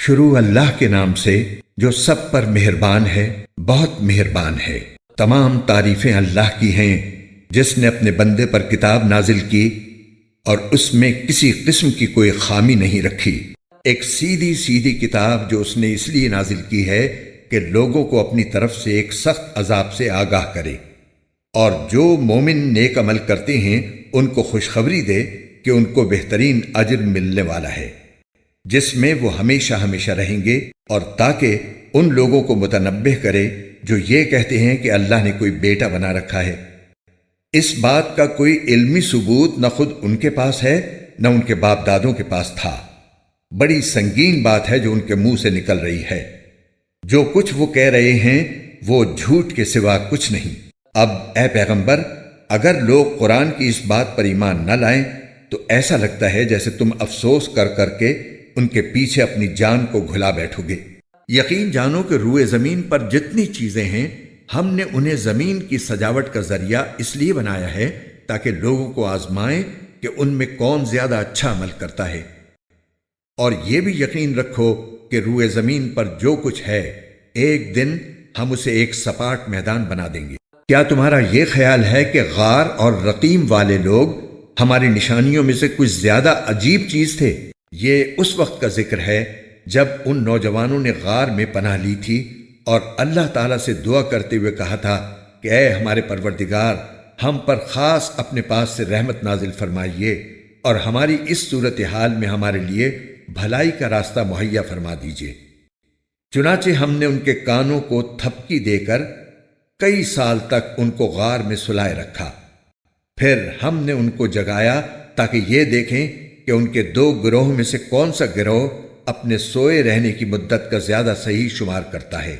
شروع اللہ کے نام سے جو سب پر مہربان ہے، بہت مہربان ہے۔ تمام تعریفیں اللہ کی ہیں جس نے اپنے بندے پر کتاب نازل کی اور اس میں کسی قسم کی کوئی خامی نہیں رکھی۔ ایک سیدھی سیدھی کتاب جو اس نے اس لیے نازل کی ہے کہ لوگوں کو اپنی طرف سے ایک سخت عذاب سے آگاہ کرے، اور جو مومن نیک عمل کرتے ہیں ان کو خوشخبری دے کہ ان کو بہترین اجر ملنے والا ہے جس میں وہ ہمیشہ ہمیشہ رہیں گے، اور تاکہ ان لوگوں کو متنبہ کرے جو یہ کہتے ہیں کہ اللہ نے کوئی بیٹا بنا رکھا ہے۔ اس بات کا کوئی علمی ثبوت نہ خود ان کے پاس ہے نہ ان کے باپ دادوں کے پاس تھا۔ بڑی سنگین بات ہے جو ان کے منہ سے نکل رہی ہے۔ جو کچھ وہ کہہ رہے ہیں وہ جھوٹ کے سوا کچھ نہیں۔ اب اے پیغمبر، اگر لوگ قرآن کی اس بات پر ایمان نہ لائیں تو ایسا لگتا ہے جیسے تم افسوس کر کر کے ان کے پیچھے اپنی جان کو گھلا بیٹھو گے۔ یقین جانو کہ روئے زمین پر جتنی چیزیں ہیں ہم نے انہیں زمین کی سجاوٹ کا ذریعہ اس لیے بنایا ہے تاکہ لوگوں کو آزمائیں کہ ان میں کون زیادہ اچھا عمل کرتا ہے۔ اور یہ بھی یقین رکھو کہ روئے زمین پر جو کچھ ہے ایک دن ہم اسے ایک سپاٹ میدان بنا دیں گے۔ کیا تمہارا یہ خیال ہے کہ غار اور رقیم والے لوگ ہماری نشانیوں میں سے کچھ زیادہ عجیب چیز تھے؟ یہ اس وقت کا ذکر ہے جب ان نوجوانوں نے غار میں پناہ لی تھی اور اللہ تعالیٰ سے دعا کرتے ہوئے کہا تھا کہ اے ہمارے پروردگار، ہم پر خاص اپنے پاس سے رحمت نازل فرمائیے اور ہماری اس صورتحال میں ہمارے لیے بھلائی کا راستہ مہیا فرما دیجیے۔ چنانچہ ہم نے ان کے کانوں کو تھپکی دے کر کئی سال تک ان کو غار میں سلائے رکھا۔ پھر ہم نے ان کو جگایا تاکہ یہ دیکھیں کہ ان کے دو گروہ میں سے کون سا گروہ اپنے سوئے رہنے کی مدت کا زیادہ صحیح شمار کرتا ہے۔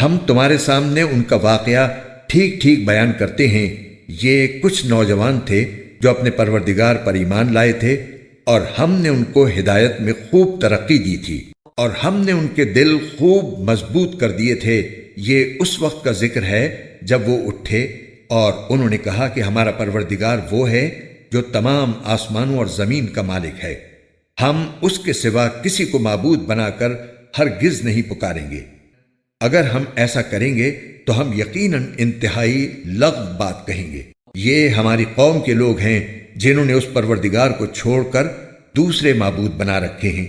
ہم تمہارے سامنے ان کا واقعہ ٹھیک ٹھیک بیان کرتے ہیں۔ یہ کچھ نوجوان تھے جو اپنے پروردگار پر ایمان لائے تھے اور ہم نے ان کو ہدایت میں خوب ترقی دی تھی اور ہم نے ان کے دل خوب مضبوط کر دیے تھے۔ یہ اس وقت کا ذکر ہے جب وہ اٹھے اور انہوں نے کہا کہ ہمارا پروردگار وہ ہے جو تمام آسمانوں اور زمین کا مالک ہے، ہم اس کے سوا کسی کو معبود بنا کر ہرگز نہیں پکاریں گے۔ اگر ہم ایسا کریں گے تو ہم یقیناً انتہائی لغو بات کہیں گے۔ یہ ہماری قوم کے لوگ ہیں جنہوں نے اس پروردگار کو چھوڑ کر دوسرے معبود بنا رکھے ہیں۔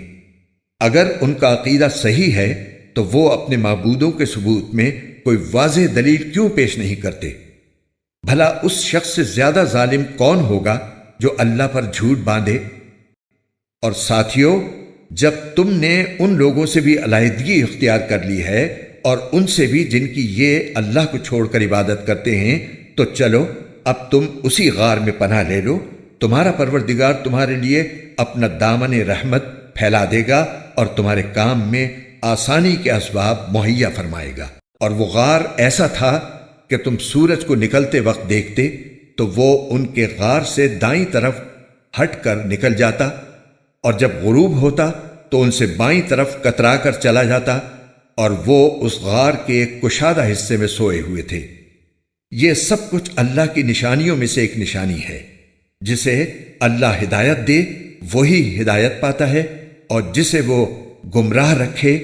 اگر ان کا عقیدہ صحیح ہے تو وہ اپنے معبودوں کے ثبوت میں کوئی واضح دلیل کیوں پیش نہیں کرتے؟ بھلا اس شخص سے زیادہ ظالم کون ہوگا جو اللہ پر جھوٹ باندھے؟ اور ساتھیو، جب تم نے ان لوگوں سے بھی علیحدگی اختیار کر لی ہے اور ان سے بھی جن کی یہ اللہ کو چھوڑ کر عبادت کرتے ہیں، تو چلو اب تم اسی غار میں پناہ لے لو۔ تمہارا پروردگار تمہارے لیے اپنا دامن رحمت پھیلا دے گا اور تمہارے کام میں آسانی کے اسباب مہیا فرمائے گا۔ اور وہ غار ایسا تھا کہ تم سورج کو نکلتے وقت دیکھتے تو وہ ان کے غار سے دائیں طرف ہٹ کر نکل جاتا، اور جب غروب ہوتا تو ان سے بائیں طرف کترا کر چلا جاتا، اور وہ اس غار کے ایک کشادہ حصے میں سوئے ہوئے تھے۔ یہ سب کچھ اللہ کی نشانیوں میں سے ایک نشانی ہے۔ جسے اللہ ہدایت دے وہی ہدایت پاتا ہے، اور جسے وہ گمراہ رکھے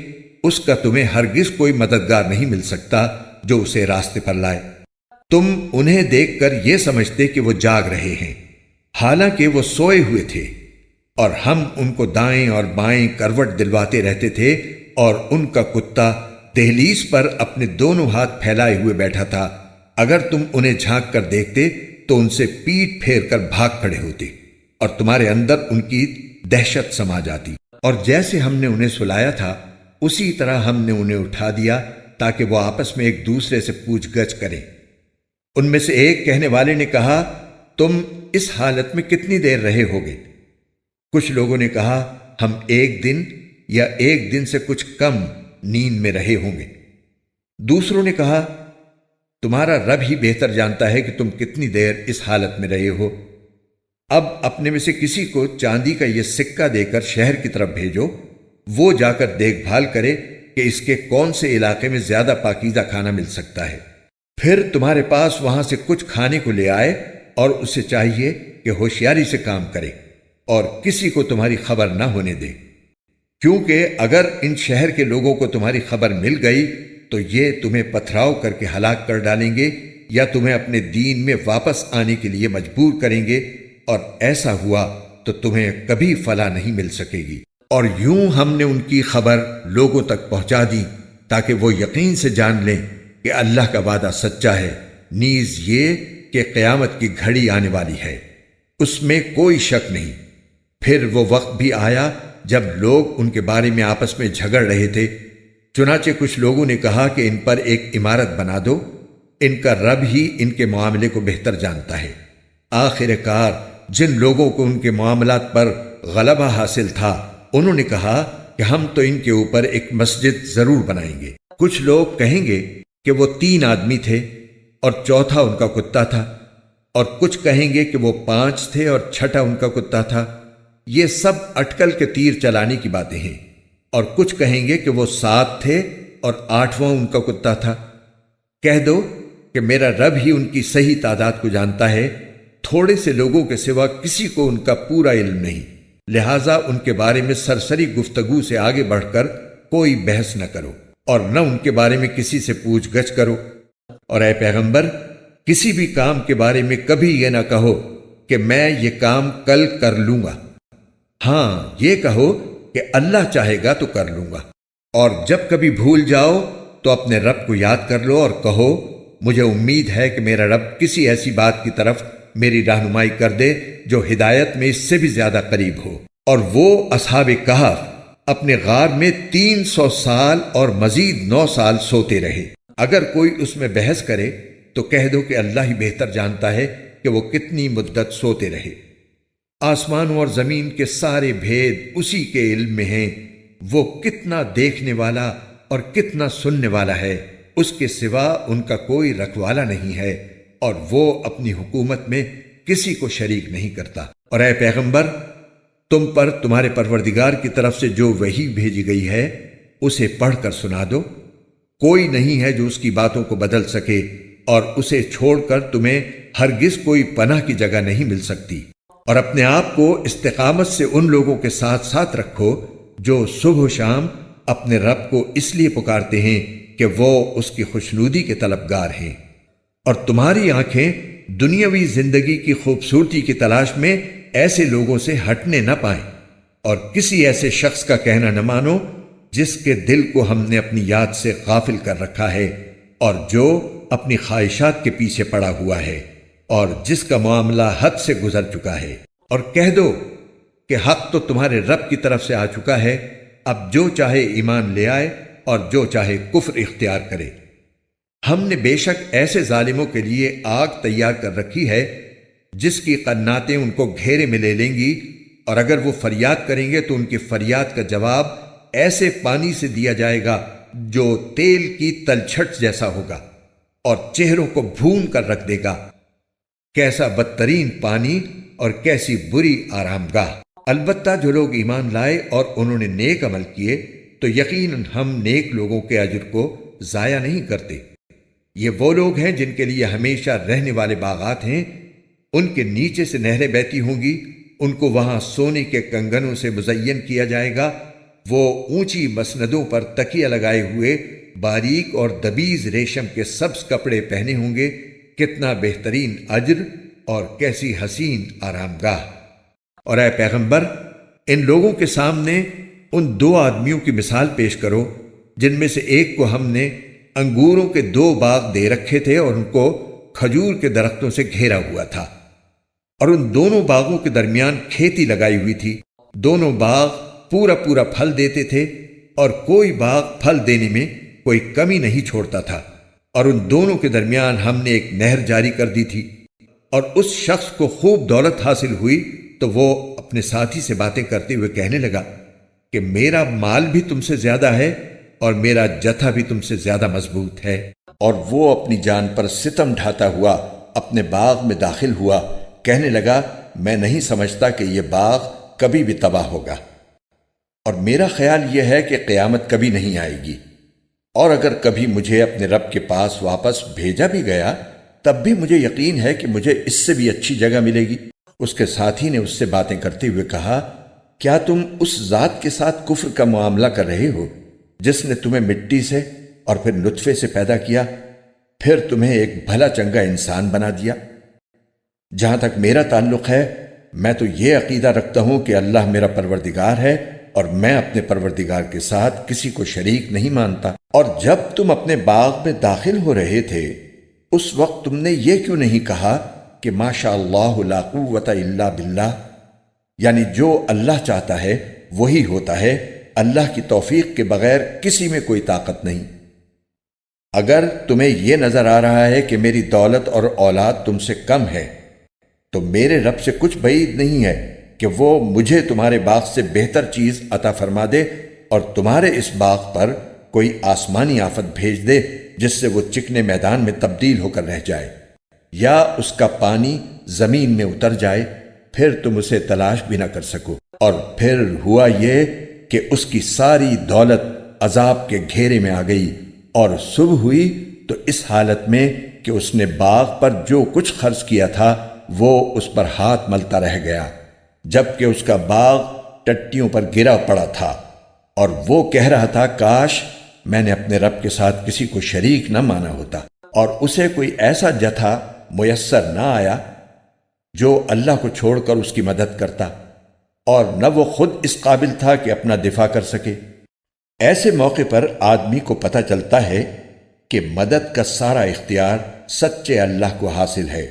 اس کا تمہیں ہرگز کوئی مددگار نہیں مل سکتا جو اسے راستے پر لائے۔ تم انہیں دیکھ کر یہ سمجھتے کہ وہ جاگ رہے ہیں، حالانکہ وہ سوئے ہوئے تھے، اور ہم ان کو دائیں اور بائیں کروٹ دلواتے رہتے تھے، اور ان کا کتا دہلیز پر اپنے دونوں ہاتھ پھیلائے ہوئے بیٹھا تھا۔ اگر تم انہیں جھانک کر دیکھتے تو ان سے پیٹ پھیر کر بھاگ کھڑے ہوتے، اور تمہارے اندر ان کی دہشت سما جاتی۔ اور جیسے ہم نے انہیں سلایا تھا اسی طرح ہم نے انہیں اٹھا دیا تاکہ وہ آپس میں ایک دوسرے سے پوچھ گچھ کریں۔ ان میں سے ایک کہنے والے نے کہا، تم اس حالت میں کتنی دیر رہے ہوگے؟ کچھ لوگوں نے کہا، ہم ایک دن یا ایک دن سے کچھ کم نیند میں رہے ہوں گے۔ دوسروں نے کہا، تمہارا رب ہی بہتر جانتا ہے کہ تم کتنی دیر اس حالت میں رہے ہو۔ اب اپنے میں سے کسی کو چاندی کا یہ سکہ دے کر شہر کی طرف بھیجو، وہ جا کر دیکھ بھال کرے کہ اس کے کون سے علاقے میں زیادہ پاکیزہ کھانا مل سکتا ہے۔ پھر تمہارے پاس وہاں سے کچھ کھانے کو لے آئے، اور اسے چاہیے کہ ہوشیاری سے کام کرے اور کسی کو تمہاری خبر نہ ہونے دے۔ کیونکہ اگر ان شہر کے لوگوں کو تمہاری خبر مل گئی تو یہ تمہیں پتھراؤ کر کے ہلاک کر ڈالیں گے یا تمہیں اپنے دین میں واپس آنے کے لیے مجبور کریں گے، اور ایسا ہوا تو تمہیں کبھی فلاح نہیں مل سکے گی۔ اور یوں ہم نے ان کی خبر لوگوں تک پہنچا دی تاکہ وہ یقین سے جان لیں کہ اللہ کا وعدہ سچا ہے، نیز یہ کہ قیامت کی گھڑی آنے والی ہے، اس میں کوئی شک نہیں۔ پھر وہ وقت بھی آیا جب لوگ ان کے بارے میں آپس میں جھگڑ رہے تھے، چنانچہ کچھ لوگوں نے کہا کہ ان پر ایک عمارت بنا دو، ان کا رب ہی ان کے معاملے کو بہتر جانتا ہے۔ آخر کار جن لوگوں کو ان کے معاملات پر غلبہ حاصل تھا انہوں نے کہا کہ ہم تو ان کے اوپر ایک مسجد ضرور بنائیں گے۔ کچھ لوگ کہیں گے کہ وہ 3 آدمی تھے اور چوتھا ان کا کتا تھا، اور کچھ کہیں گے کہ وہ 5 تھے اور چھٹا ان کا کتا تھا۔ یہ سب اٹکل کے تیر چلانے کی باتیں ہیں۔ اور کچھ کہیں گے کہ وہ 7 تھے اور 8واں ان کا کتا تھا۔ کہہ دو کہ میرا رب ہی ان کی صحیح تعداد کو جانتا ہے، تھوڑے سے لوگوں کے سوا کسی کو ان کا پورا علم نہیں، لہٰذا ان کے بارے میں سرسری گفتگو سے آگے بڑھ کر کوئی بحث نہ کرو اور نہ ان کے بارے میں کسی سے پوچھ گچھ کرو۔ اور اے پیغمبر، کسی بھی کام کے بارے میں کبھی یہ نہ کہو کہ میں یہ کام کل کر لوں گا، ہاں یہ کہو کہ اللہ چاہے گا تو کر لوں گا۔ اور جب کبھی بھول جاؤ تو اپنے رب کو یاد کر لو اور کہو مجھے امید ہے کہ میرا رب کسی ایسی بات کی طرف میری رہنمائی کر دے جو ہدایت میں اس سے بھی زیادہ قریب ہو۔ اور وہ اصحاب کہف اپنے غار میں 300 سال اور مزید 9 سال سوتے رہے۔ اگر کوئی اس میں بحث کرے تو کہہ دو کہ اللہ ہی بہتر جانتا ہے کہ وہ کتنی مدت سوتے رہے۔ آسمانوں اور زمین کے سارے بھید اسی کے علم میں ہیں، وہ کتنا دیکھنے والا اور کتنا سننے والا ہے، اس کے سوا ان کا کوئی رکھوالا نہیں ہے، اور وہ اپنی حکومت میں کسی کو شریک نہیں کرتا۔ اور اے پیغمبر، تم پر تمہارے پروردگار کی طرف سے جو وحی بھیجی گئی ہے اسے پڑھ کر سنا دو، کوئی نہیں ہے جو اس کی باتوں کو بدل سکے، اور اسے چھوڑ کر تمہیں ہرگز کوئی پناہ کی جگہ نہیں مل سکتی۔ اور اپنے آپ کو استقامت سے ان لوگوں کے ساتھ ساتھ رکھو جو صبح و شام اپنے رب کو اس لیے پکارتے ہیں کہ وہ اس کی خوشنودی کے طلبگار ہیں۔ اور تمہاری آنکھیں دنیاوی زندگی کی خوبصورتی کی تلاش میں ایسے لوگوں سے ہٹنے نہ پائیں، اور کسی ایسے شخص کا کہنا نہ مانو جس کے دل کو ہم نے اپنی یاد سے غافل کر رکھا ہے، اور جو اپنی خواہشات کے پیچھے پڑا ہوا ہے، اور جس کا معاملہ حد سے گزر چکا ہے۔ اور کہہ دو کہ حق تو تمہارے رب کی طرف سے آ چکا ہے، اب جو چاہے ایمان لے آئے اور جو چاہے کفر اختیار کرے۔ ہم نے بے شک ایسے ظالموں کے لیے آگ تیار کر رکھی ہے جس کی قناتیں ان کو گھیرے میں لے لیں گی، اور اگر وہ فریاد کریں گے تو ان کی فریاد کا جواب ایسے پانی سے دیا جائے گا جو تیل کی تلچھٹ جیسا ہوگا اور چہروں کو بھون کر رکھ دے گا۔ کیسا بدترین پانی اور کیسی بری آرام گاہ۔ البتہ جو لوگ ایمان لائے اور انہوں نے نیک عمل کیے تو یقیناً ہم نیک لوگوں کے اجر کو ضائع نہیں کرتے۔ یہ وہ لوگ ہیں جن کے لیے ہمیشہ رہنے والے باغات ہیں، ان کے نیچے سے نہریں بہتی ہوں گی، ان کو وہاں سونے کے کنگنوں سے مزین کیا جائے گا، وہ اونچی مسندوں پر تکیہ لگائے ہوئے باریک اور دبیز ریشم کے سبز کپڑے پہنے ہوں گے، کتنا بہترین اجر اور کیسی حسین آرام گاہ۔ اور اے پیغمبر، ان لوگوں کے سامنے ان 2 آدمیوں کی مثال پیش کرو جن میں سے ایک کو ہم نے انگوروں کے 2 باغ دے رکھے تھے اور ان کو کھجور کے درختوں سے گھیرا ہوا تھا، اور ان دونوں باغوں کے درمیان کھیتی لگائی ہوئی تھی۔ دونوں باغ پورا پورا پھل دیتے تھے اور کوئی باغ پھل دینے میں کوئی کمی نہیں چھوڑتا تھا، اور ان دونوں کے درمیان ہم نے ایک نہر جاری کر دی تھی۔ اور اس شخص کو خوب دولت حاصل ہوئی تو وہ اپنے ساتھی سے باتیں کرتے ہوئے کہنے لگا کہ میرا مال بھی تم سے زیادہ ہے اور میرا جتھا بھی تم سے زیادہ مضبوط ہے۔ اور وہ اپنی جان پر ستم ڈھاتا ہوا اپنے باغ میں داخل ہوا، کہنے لگا میں نہیں سمجھتا کہ یہ باغ کبھی بھی تباہ ہوگا، اور میرا خیال یہ ہے کہ قیامت کبھی نہیں آئے گی، اور اگر کبھی مجھے اپنے رب کے پاس واپس بھیجا بھی گیا تب بھی مجھے یقین ہے کہ مجھے اس سے بھی اچھی جگہ ملے گی۔ اس کے ساتھی نے اس سے باتیں کرتے ہوئے کہا کیا تم اس ذات کے ساتھ کفر کا معاملہ کر رہے ہو جس نے تمہیں مٹی سے اور پھر نطفے سے پیدا کیا، پھر تمہیں ایک بھلا چنگا انسان بنا دیا؟ جہاں تک میرا تعلق ہے، میں تو یہ عقیدہ رکھتا ہوں کہ اللہ میرا پروردگار ہے اور میں اپنے پروردگار کے ساتھ کسی کو شریک نہیں مانتا۔ اور جب تم اپنے باغ میں داخل ہو رہے تھے اس وقت تم نے یہ کیوں نہیں کہا کہ ماشاء اللہ لا قوت الا باللہ، یعنی جو اللہ چاہتا ہے وہی ہوتا ہے، اللہ کی توفیق کے بغیر کسی میں کوئی طاقت نہیں۔ اگر تمہیں یہ نظر آ رہا ہے کہ میری دولت اور اولاد تم سے کم ہے تو میرے رب سے کچھ بعید نہیں ہے کہ وہ مجھے تمہارے باغ سے بہتر چیز عطا فرما دے اور تمہارے اس باغ پر کوئی آسمانی آفت بھیج دے جس سے وہ چکنے میدان میں تبدیل ہو کر رہ جائے، یا اس کا پانی زمین میں اتر جائے، پھر تم اسے تلاش بھی نہ کر سکو۔ اور پھر ہوا یہ کہ اس کی ساری دولت عذاب کے گھیرے میں آ گئی، اور صبح ہوئی تو اس حالت میں کہ اس نے باغ پر جو کچھ خرچ کیا تھا وہ اس پر ہاتھ ملتا رہ گیا، جبکہ اس کا باغ ٹٹیوں پر گرا پڑا تھا، اور وہ کہہ رہا تھا کاش میں نے اپنے رب کے ساتھ کسی کو شریک نہ مانا ہوتا۔ اور اسے کوئی ایسا جتھا میسر نہ آیا جو اللہ کو چھوڑ کر اس کی مدد کرتا، اور نہ وہ خود اس قابل تھا کہ اپنا دفاع کر سکے۔ ایسے موقع پر آدمی کو پتہ چلتا ہے کہ مدد کا سارا اختیار سچے اللہ کو حاصل ہے،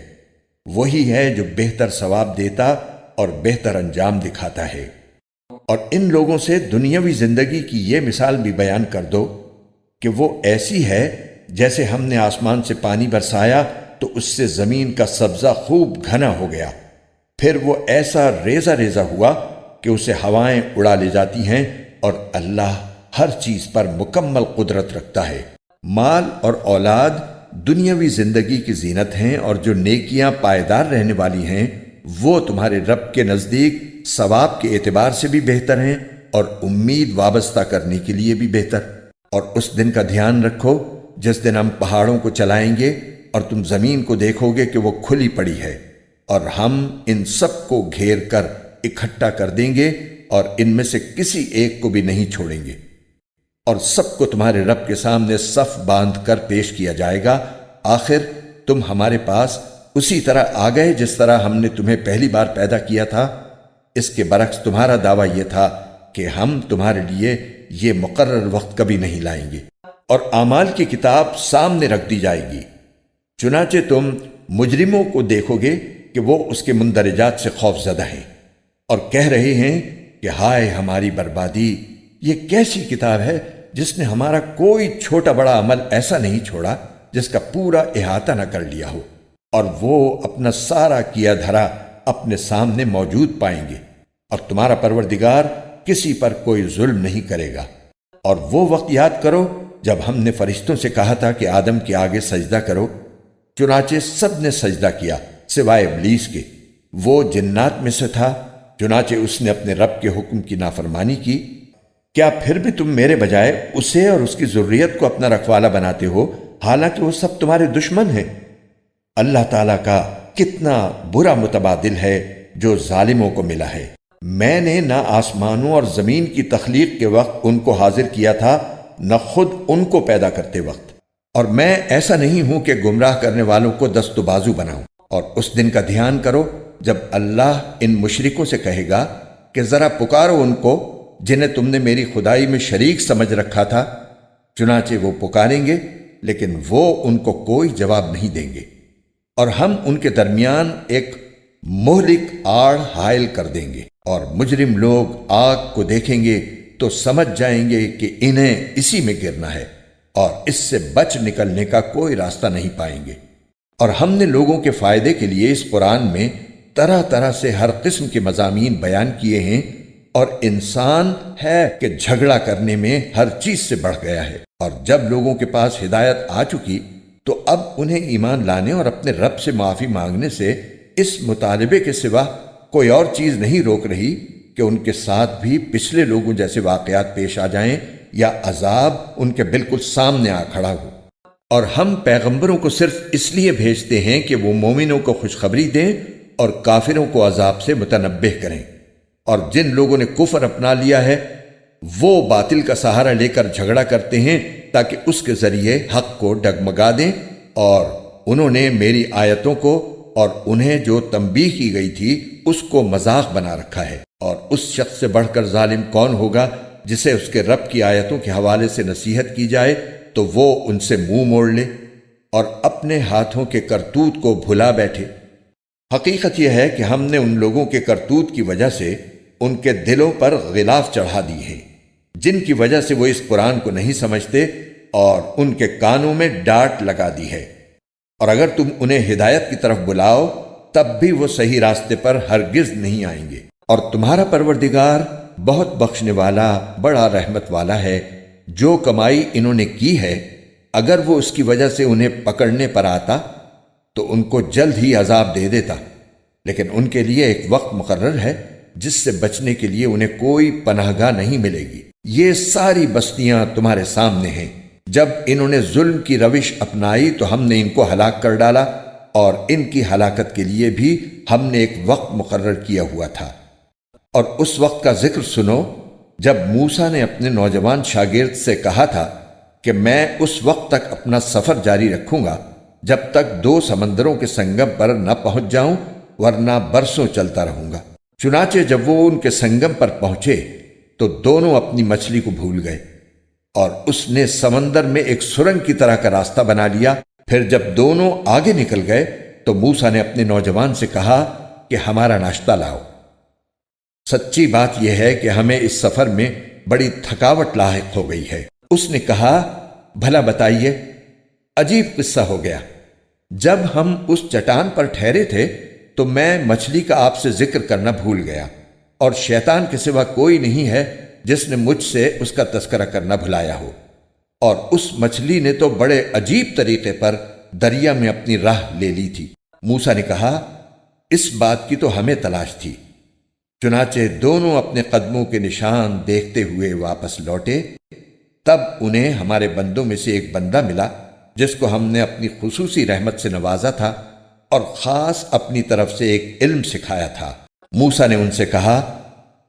وہی ہے جو بہتر ثواب دیتا اور بہتر انجام دکھاتا ہے۔ اور ان لوگوں سے دنیاوی زندگی کی یہ مثال بھی بیان کر دو کہ وہ ایسی ہے جیسے ہم نے آسمان سے پانی برسایا تو اس سے زمین کا سبزہ خوب گھنا ہو گیا، پھر وہ ایسا ریزہ ریزہ ہوا کہ اسے ہوائیں اڑا لے جاتی ہیں، اور اللہ ہر چیز پر مکمل قدرت رکھتا ہے۔ مال اور اولاد دنیاوی زندگی کی زینت ہیں، اور جو نیکیاں پائیدار رہنے والی ہیں وہ تمہارے رب کے نزدیک ثواب کے اعتبار سے بھی بہتر ہیں اور امید وابستہ کرنے کے لیے بھی بہتر۔ اور اس دن کا دھیان رکھو جس دن ہم پہاڑوں کو چلائیں گے اور تم زمین کو دیکھو گے کہ وہ کھلی پڑی ہے، اور ہم ان سب کو گھیر کر اکٹھا کر دیں گے اور ان میں سے کسی ایک کو بھی نہیں چھوڑیں گے، اور سب کو تمہارے رب کے سامنے صف باندھ کر پیش کیا جائے گا۔ آخر تم ہمارے پاس اسی طرح آ گئے جس طرح ہم نے تمہیں پہلی بار پیدا کیا تھا۔ اس کے برعکس تمہارا دعویٰ یہ تھا کہ ہم تمہارے لیے یہ مقرر وقت کبھی نہیں لائیں گے، اور اعمال کی کتاب سامنے رکھ دی جائے گی، چنانچہ تم مجرموں کو دیکھو گے کہ وہ اس کے مندرجات سے خوف زدہ ہیں اور کہہ رہے ہیں کہ ہائے ہماری بربادی، یہ کیسی کتاب ہے جس نے ہمارا کوئی چھوٹا بڑا عمل ایسا نہیں چھوڑا جس کا پورا احاطہ نہ کر لیا ہو، اور وہ اپنا سارا کیا دھرا اپنے سامنے موجود پائیں گے، اور تمہارا پروردگار کسی پر کوئی ظلم نہیں کرے گا۔ اور وہ وقت یاد کرو جب ہم نے فرشتوں سے کہا تھا کہ آدم کے آگے سجدہ کرو، چنانچہ سب نے سجدہ کیا سوائے ابلیس کے، وہ جنات میں سے تھا، چنانچہ اس نے اپنے رب کے حکم کی نافرمانی کی۔ کیا پھر بھی تم میرے بجائے اسے اور اس کی ذریت کو اپنا رکھوالا بناتے ہو، حالانکہ وہ سب تمہارے دشمن ہیں؟ اللہ تعالیٰ کا کتنا برا متبادل ہے جو ظالموں کو ملا ہے۔ میں نے نہ آسمانوں اور زمین کی تخلیق کے وقت ان کو حاضر کیا تھا، نہ خود ان کو پیدا کرتے وقت، اور میں ایسا نہیں ہوں کہ گمراہ کرنے والوں کو دست و بازو بناؤں۔ اور اس دن کا دھیان کرو جب اللہ ان مشرکوں سے کہے گا کہ ذرا پکارو ان کو جنہیں تم نے میری خدائی میں شریک سمجھ رکھا تھا، چنانچہ وہ پکاریں گے لیکن وہ ان کو کوئی جواب نہیں دیں گے، اور ہم ان کے درمیان ایک مہلک آڑ حائل کر دیں گے، اور مجرم لوگ آگ کو دیکھیں گے تو سمجھ جائیں گے کہ انہیں اسی میں گرنا ہے، اور اس سے بچ نکلنے کا کوئی راستہ نہیں پائیں گے۔ اور ہم نے لوگوں کے فائدے کے لیے اس قرآن میں طرح طرح سے ہر قسم کے مضامین بیان کیے ہیں، اور انسان ہے کہ جھگڑا کرنے میں ہر چیز سے بڑھ گیا ہے۔ اور جب لوگوں کے پاس ہدایت آ چکی تو اب انہیں ایمان لانے اور اپنے رب سے معافی مانگنے سے اس مطالبے کے سوا کوئی اور چیز نہیں روک رہی کہ ان کے ساتھ بھی پچھلے لوگوں جیسے واقعات پیش آ جائیں یا عذاب ان کے بالکل سامنے آ کھڑا ہو۔ اور ہم پیغمبروں کو صرف اس لیے بھیجتے ہیں کہ وہ مومنوں کو خوشخبری دیں اور کافروں کو عذاب سے متنبہ کریں، اور جن لوگوں نے کفر اپنا لیا ہے وہ باطل کا سہارا لے کر جھگڑا کرتے ہیں تاکہ اس کے ذریعے حق کو ڈگمگا دیں، اور انہوں نے میری آیتوں کو اور انہیں جو تنبیہ کی گئی تھی اس کو مذاق بنا رکھا ہے۔ اور اس شخص سے بڑھ کر ظالم کون ہوگا جسے اس کے رب کی آیتوں کے حوالے سے نصیحت کی جائے تو وہ ان سے منہ موڑ لے اور اپنے ہاتھوں کے کرتوت کو بھلا بیٹھے۔ حقیقت یہ ہے کہ ہم نے ان لوگوں کے کرتوت کی وجہ سے ان کے دلوں پر غلاف چڑھا دی ہے، جن کی وجہ سے وہ اس قرآن کو نہیں سمجھتے، اور ان کے کانوں میں ڈانٹ لگا دی ہے۔ اور اگر تم انہیں ہدایت کی طرف بلاؤ تب بھی وہ صحیح راستے پر ہرگز نہیں آئیں گے۔ اور تمہارا پروردگار بہت بخشنے والا بڑا رحمت والا ہے۔ جو کمائی انہوں نے کی ہے اگر وہ اس کی وجہ سے انہیں پکڑنے پر آتا تو ان کو جلد ہی عذاب دے دیتا، لیکن ان کے لیے ایک وقت مقرر ہے جس سے بچنے کے لیے انہیں کوئی پناہ گاہ نہیں ملے گی۔ یہ ساری بستیاں تمہارے سامنے ہیں۔ جب انہوں نے ظلم کی روش اپنائی تو ہم نے ان کو ہلاک کر ڈالا، اور ان کی ہلاکت کے لیے بھی ہم نے ایک وقت مقرر کیا ہوا تھا۔ اور اس وقت کا ذکر سنو جب موسیٰ نے اپنے نوجوان شاگرد سے کہا تھا کہ میں اس وقت تک اپنا سفر جاری رکھوں گا جب تک 2 سمندروں کے سنگم پر نہ پہنچ جاؤں، ورنہ برسوں چلتا رہوں گا۔ چنانچہ جب وہ ان کے سنگم پر پہنچے تو دونوں اپنی مچھلی کو بھول گئے، اور اس نے سمندر میں ایک سرنگ کی طرح کا راستہ بنا لیا۔ پھر جب دونوں آگے نکل گئے تو موسیٰ نے اپنے نوجوان سے کہا کہ ہمارا ناشتہ لاؤ۔ سچی بات یہ ہے کہ ہمیں اس سفر میں بڑی تھکاوٹ لاحق ہو گئی ہے۔ اس نے کہا بھلا بتائیے۔ عجیب قصہ ہو گیا۔ جب ہم اس چٹان پر ٹھہرے تھے تو میں مچھلی کا آپ سے ذکر کرنا بھول گیا، اور شیطان کے سوا کوئی نہیں ہے جس نے مجھ سے اس کا تذکرہ کرنا بھلایا ہو۔ اور اس مچھلی نے تو بڑے عجیب طریقے پر دریا میں اپنی راہ لے لی تھی۔ موسیٰ نے کہا اس بات کی تو ہمیں تلاش تھی۔ چنانچہ دونوں اپنے قدموں کے نشان دیکھتے ہوئے واپس لوٹے۔ تب انہیں ہمارے بندوں میں سے ایک بندہ ملا جس کو ہم نے اپنی خصوصی رحمت سے نوازا تھا اور خاص اپنی طرف سے ایک علم سکھایا تھا۔ موسیٰ نے ان سے کہا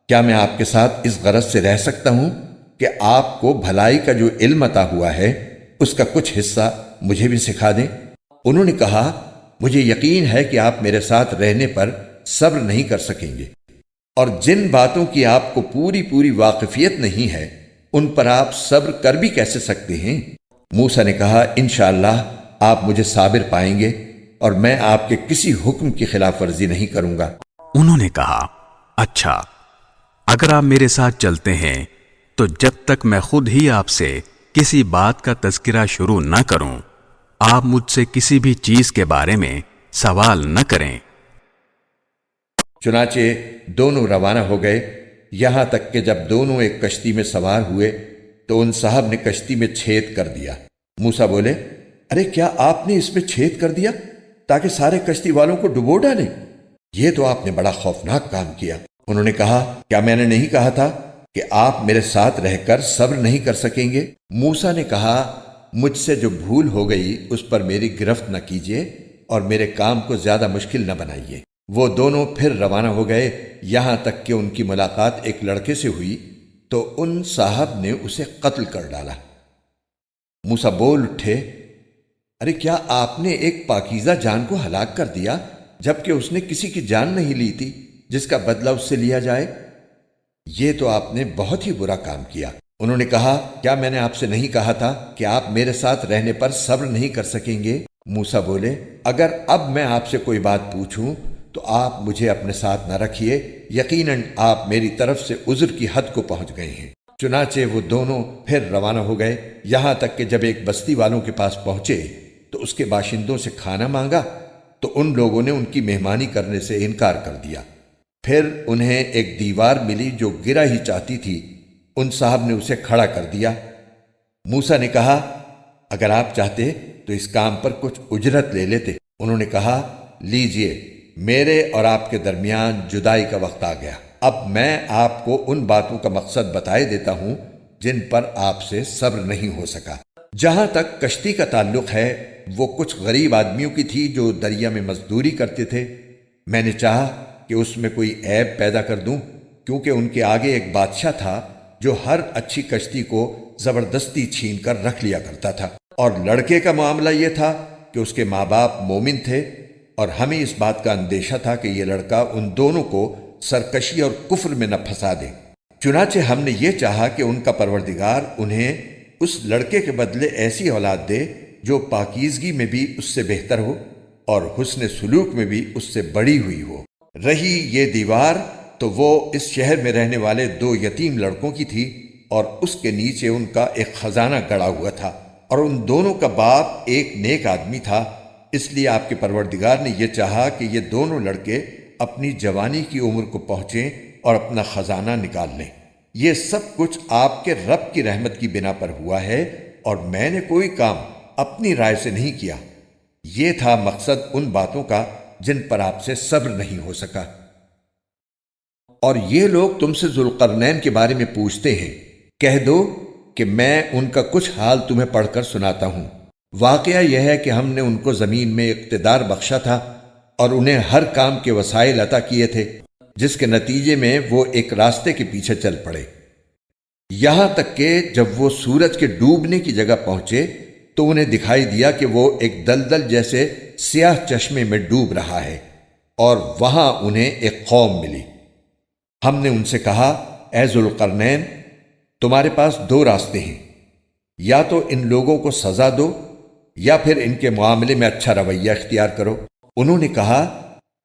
کیا میں آپ کے ساتھ اس غرض سے رہ سکتا ہوں کہ آپ کو بھلائی کا جو علم عطا ہوا ہے اس کا کچھ حصہ مجھے بھی سکھا دیں؟ انہوں نے کہا مجھے یقین ہے کہ آپ میرے ساتھ رہنے پر صبر نہیں کر سکیں گے، اور جن باتوں کی آپ کو پوری واقفیت نہیں ہے ان پر آپ صبر کر بھی کیسے سکتے ہیں؟ موسیٰ نے کہا انشاءاللہ آپ مجھے صابر پائیں گے، اور میں آپ کے کسی حکم کی خلاف ورزی نہیں کروں گا۔ انہوں نے کہا اچھا، اگر آپ میرے ساتھ چلتے ہیں تو جب تک میں خود ہی آپ سے کسی بات کا تذکرہ شروع نہ کروں آپ مجھ سے کسی بھی چیز کے بارے میں سوال نہ کریں۔ چنانچہ دونوں روانہ ہو گئے، یہاں تک کہ جب دونوں ایک کشتی میں سوار ہوئے تو ان صاحب نے کشتی میں چھید کر دیا۔ موسیٰ بولے ارے کیا آپ نے اس میں چھید کر دیا تاکہ سارے کشتی والوں کو ڈبو ڈالیں؟ یہ تو آپ نے بڑا خوفناک کام کیا۔ انہوں نے کہا کیا میں نے نہیں کہا تھا کہ آپ میرے ساتھ رہ کر صبر نہیں کر سکیں گے؟ موسیٰ نے کہا مجھ سے جو بھول ہو گئی اس پر میری گرفت نہ کیجیے اور میرے کام کو زیادہ مشکل نہ بنائیے۔ وہ دونوں پھر روانہ ہو گئے، یہاں تک کہ ان کی ملاقات ایک لڑکے سے ہوئی تو ان صاحب نے اسے قتل کر ڈالا۔ موسیٰ بول اٹھے ارے کیا آپ نے ایک پاکیزہ جان کو ہلاک کر دیا جبکہ اس نے کسی کی جان نہیں لی تھی جس کا بدلہ اس سے لیا جائے؟ یہ تو آپ نے بہت ہی برا کام کیا۔ انہوں نے کہا کیا میں نے آپ سے نہیں کہا تھا کہ آپ میرے ساتھ رہنے پر صبر نہیں کر سکیں گے؟ موسیٰ بولے اگر اب میں آپ سے کوئی بات پوچھوں تو آپ مجھے اپنے ساتھ نہ رکھیے، یقیناً آپ میری طرف سے عذر کی حد کو پہنچ گئے ہیں۔ چنانچہ وہ دونوں پھر روانہ ہو گئے، یہاں تک کہ جب ایک بستی والوں کے پاس پہنچے تو اس کے باشندوں سے کھانا مانگا تو ان لوگوں نے ان کی مہمانی کرنے سے انکار کر دیا۔ پھر انہیں ایک دیوار ملی جو گرا ہی چاہتی تھی، ان صاحب نے اسے کھڑا کر دیا۔ موسیٰ نے کہا اگر آپ چاہتے تو اس کام پر کچھ اجرت لے لیتے۔ انہوں نے کہا لیجئے، میرے اور آپ کے درمیان جدائی کا وقت آ گیا۔ اب میں آپ کو ان باتوں کا مقصد بتائے دیتا ہوں جن پر آپ سے صبر نہیں ہو سکا۔ جہاں تک کشتی کا تعلق ہے وہ کچھ غریب آدمیوں کی تھی جو دریا میں مزدوری کرتے تھے۔ میں نے چاہا کہ اس میں کوئی عیب پیدا کر دوں کیونکہ ان کے آگے ایک بادشاہ تھا جو ہر اچھی کشتی کو زبردستی چھین کر رکھ لیا کرتا تھا، اور لڑکے کا معاملہ یہ تھا کہ اس کے ماں باپ مومن تھے، اور ہمیں اس بات کا اندیشہ تھا کہ یہ لڑکا ان دونوں کو سرکشی اور کفر میں نہ پھنسا دے۔ چنانچہ ہم نے یہ چاہا کہ ان کا پروردگار انہیں اس لڑکے کے بدلے ایسی اولاد دے جو پاکیزگی میں بھی اس سے بہتر ہو اور حسن سلوک میں بھی اس سے بڑی ہوئی ہو۔ رہی یہ دیوار تو وہ اس شہر میں رہنے والے 2 یتیم لڑکوں کی تھی، اور اس کے نیچے ان کا ایک خزانہ گڑا ہوا تھا، اور ان دونوں کا باپ ایک نیک آدمی تھا۔ اس لیے آپ کے پروردگار نے یہ چاہا کہ یہ دونوں لڑکے اپنی جوانی کی عمر کو پہنچیں اور اپنا خزانہ نکال لیں۔ یہ سب کچھ آپ کے رب کی رحمت کی بنا پر ہوا ہے، اور میں نے کوئی کام اپنی رائے سے نہیں کیا۔ یہ تھا مقصد ان باتوں کا جن پر آپ سے صبر نہیں ہو سکا۔ اور یہ لوگ تم سے ذوالقرنین کے بارے میں پوچھتے ہیں، کہہ دو کہ میں ان کا کچھ حال تمہیں پڑھ کر سناتا ہوں۔ واقعہ یہ ہے کہ ہم نے ان کو زمین میں اقتدار بخشا تھا اور انہیں ہر کام کے وسائل عطا کیے تھے، جس کے نتیجے میں وہ ایک راستے کے پیچھے چل پڑے، یہاں تک کہ جب وہ سورج کے ڈوبنے کی جگہ پہنچے تو انہیں دکھائی دیا کہ وہ ایک دلدل جیسے سیاہ چشمے میں ڈوب رہا ہے، اور وہاں انہیں ایک قوم ملی۔ ہم نے ان سے کہا، اے ذوالقرنین، تمہارے پاس 2 راستے ہیں، یا تو ان لوگوں کو سزا دو یا پھر ان کے معاملے میں اچھا رویہ اختیار کرو۔ انہوں نے کہا،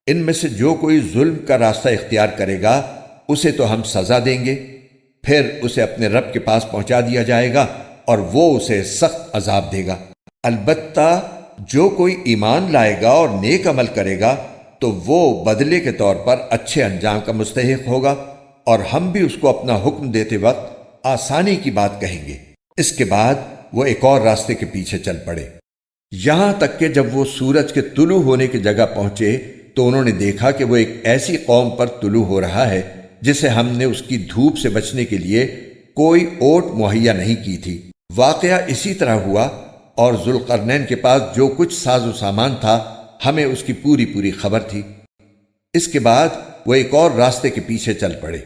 ان میں سے جو کوئی ظلم کا راستہ اختیار کرے گا اسے تو ہم سزا دیں گے، پھر اسے اپنے رب کے پاس پہنچا دیا جائے گا اور وہ اسے سخت عذاب دے گا۔ البتہ جو کوئی ایمان لائے گا اور نیک عمل کرے گا تو وہ بدلے کے طور پر اچھے انجام کا مستحق ہوگا، اور ہم بھی اس کو اپنا حکم دیتے وقت آسانی کی بات کہیں گے۔ اس کے بعد وہ ایک اور راستے کے پیچھے چل پڑے، یہاں تک کہ جب وہ سورج کے طلوع ہونے کی جگہ پہنچے تو انہوں نے دیکھا کہ وہ ایک ایسی قوم پر طلوع ہو رہا ہے جسے ہم نے اس کی دھوپ سے بچنے کے لیے کوئی اوٹ مہیا نہیں کی تھی۔ واقعہ اسی طرح ہوا، اور ذوالقرنین کے پاس جو کچھ ساز و سامان تھا ہمیں اس کی پوری خبر تھی۔ اس کے بعد وہ ایک اور راستے کے پیچھے چل پڑے،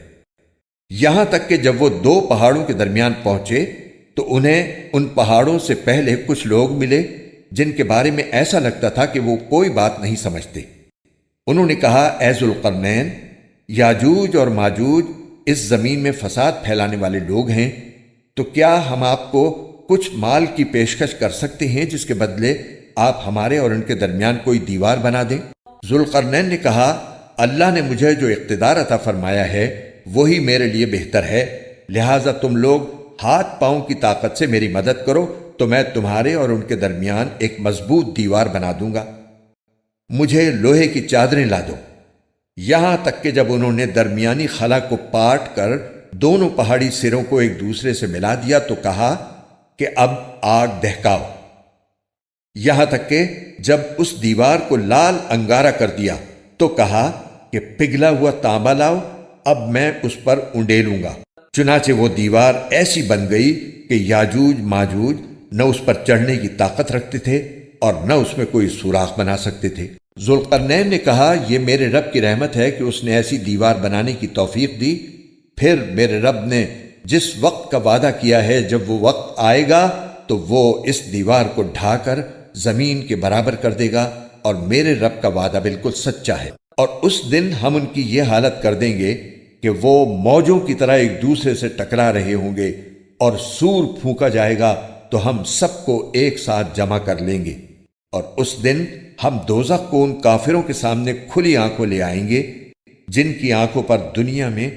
یہاں تک کہ جب وہ 2 پہاڑوں کے درمیان پہنچے تو انہیں ان پہاڑوں سے پہلے کچھ لوگ ملے جن کے بارے میں ایسا لگتا تھا کہ وہ کوئی بات نہیں سمجھتے۔ انہوں نے کہا، اے ذوالقرنین، یاجوج اور ماجوج اس زمین میں فساد پھیلانے والے لوگ ہیں، تو کیا ہم آپ کو کچھ مال کی پیشکش کر سکتے ہیں جس کے بدلے آپ ہمارے اور ان کے درمیان کوئی دیوار بنا دیں؟ ذوالقرنین نے کہا، اللہ نے مجھے جو اقتدار عطا فرمایا ہے وہی میرے لیے بہتر ہے، لہٰذا تم لوگ ہاتھ پاؤں کی طاقت سے میری مدد کرو تو میں تمہارے اور ان کے درمیان ایک مضبوط دیوار بنا دوں گا۔ مجھے لوہے کی چادریں لا دو۔ یہاں تک کہ جب انہوں نے درمیانی خلا کو پاٹ کر دونوں پہاڑی سروں کو ایک دوسرے سے ملا دیا تو کہا کہ اب آگ دہکاؤ۔ یہاں تک کہ جب اس دیوار کو لال انگارہ کر دیا تو کہا کہ پگھلا ہوا تانبا لاؤ، اب میں اس پر انڈیلوں گا۔ چنانچہ وہ دیوار ایسی بن گئی کہ یاجوج ماجوج نہ اس پر چڑھنے کی طاقت رکھتے تھے اور نہ اس میں کوئی سوراخ بنا سکتے تھے۔ ذوالقرنین نے کہا، یہ میرے رب کی رحمت ہے کہ اس نے ایسی دیوار بنانے کی توفیق دی، پھر میرے رب نے جس وقت کا وعدہ کیا ہے جب وہ وقت آئے گا تو وہ اس دیوار کو ڈھا کر زمین کے برابر کر دے گا، اور میرے رب کا وعدہ بالکل سچا ہے۔ اور اس دن ہم ان کی یہ حالت کر دیں گے کہ وہ موجوں کی طرح ایک دوسرے سے ٹکرا رہے ہوں گے، اور سور پھونکا جائے گا تو ہم سب کو ایک ساتھ جمع کر لیں گے، اور اس دن ہم دوزخ کو ان کافروں کے سامنے کھلی آنکھوں لے آئیں گے جن کی آنکھوں پر دنیا میں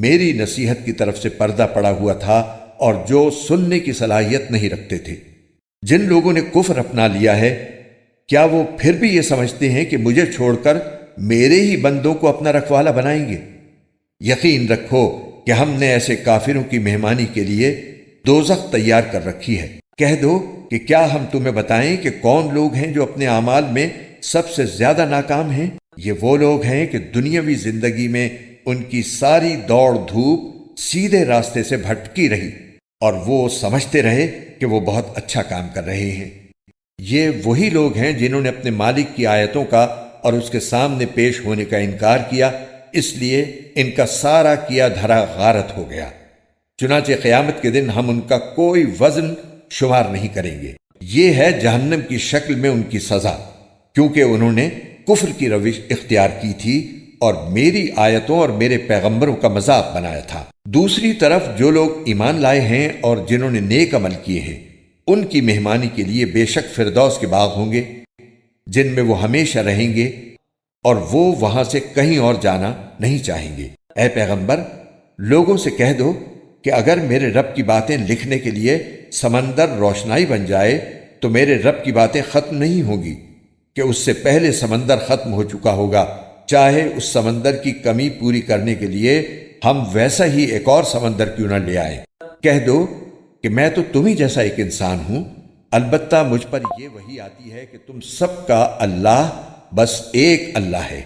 میری نصیحت کی طرف سے پردہ پڑا ہوا تھا اور جو سننے کی صلاحیت نہیں رکھتے تھے۔ جن لوگوں نے کفر اپنا لیا ہے، کیا وہ پھر بھی یہ سمجھتے ہیں کہ مجھے چھوڑ کر میرے ہی بندوں کو اپنا رکھوالا بنائیں گے؟ یقین رکھو کہ ہم نے ایسے کافروں کی مہمانی کے لیے دوزخ تیار کر رکھی ہے۔ کہہ دو کہ کیا ہم تمہیں بتائیں کہ کون لوگ ہیں جو اپنے اعمال میں سب سے زیادہ ناکام ہیں؟ یہ وہ لوگ ہیں کہ دنیاوی زندگی میں ان کی ساری دوڑ دھوپ سیدھے راستے سے بھٹکی رہی اور وہ سمجھتے رہے کہ وہ بہت اچھا کام کر رہے ہیں۔ یہ وہی لوگ ہیں جنہوں نے اپنے مالک کی آیتوں کا اور اس کے سامنے پیش ہونے کا انکار کیا اس لیے ان کا سارا کیا دھرا غارت ہو گیا۔ چنانچہ قیامت کے دن ہم ان کا کوئی وزن شمار نہیں کریں گے۔ یہ ہے جہنم کی شکل میں ان کی سزا، کیونکہ انہوں نے کفر کی روش اختیار کی تھی اور میری آیتوں اور میرے پیغمبروں کا مذاق بنایا تھا۔ دوسری طرف جو لوگ ایمان لائے ہیں اور جنہوں نے نیک عمل کیے ہیں، ان کی مہمانی کے لیے بے شک فردوس کے باغ ہوں گے جن میں وہ ہمیشہ رہیں گے، اور وہ وہاں سے کہیں اور جانا نہیں چاہیں گے۔ اے پیغمبر، لوگوں سے کہہ دو کہ اگر میرے رب کی باتیں لکھنے کے لیے سمندر روشنائی بن جائے تو میرے رب کی باتیں ختم نہیں ہوں گی کہ اس سے پہلے سمندر ختم ہو چکا ہوگا، چاہے اس سمندر کی کمی پوری کرنے کے لیے ہم ویسا ہی ایک اور سمندر کیوں نہ لے آئے۔ کہہ دو کہ میں تو تمہیں جیسا ایک انسان ہوں، البتہ مجھ پر یہ وحی آتی ہے کہ تم سب کا اللہ بس ایک اللہ ہے،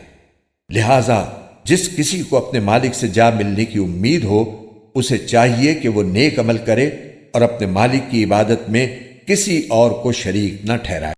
لہذا جس کسی کو اپنے مالک سے جا ملنے کی امید ہو اسے چاہیے کہ وہ نیک عمل کرے اور اپنے مالک کی عبادت میں کسی اور کو شریک نہ ٹھہرائے۔